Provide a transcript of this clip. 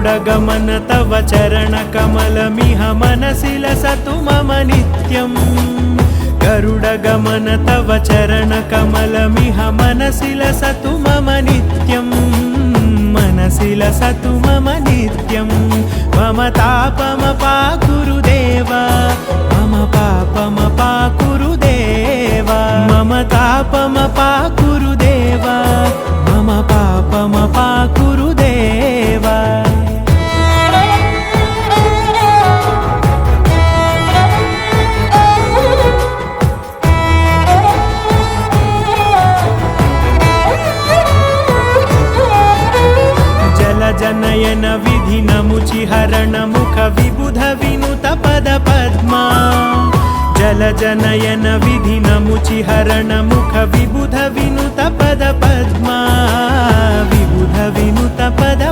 गरुडगमन तव चरणकमलमिह मनसि लसतु मम नित्यम् गरुडगमन तव चरणकमलमिह मनसि लसतु मम नित्यम् मनसि लसतु मम नित्यं मम तापमपाकुरुदेव मम पापमपाकुरुदेव मम तापमपाकुरुदेव मम पापमपाकुरुदेव जनयन विधि नमुचिहरण मुख विबुध विनुत पद पद्मा जल जनयन विधि नमुचिहरण मुख विबुध विनुत पद पद्मा विबुध विनुत पद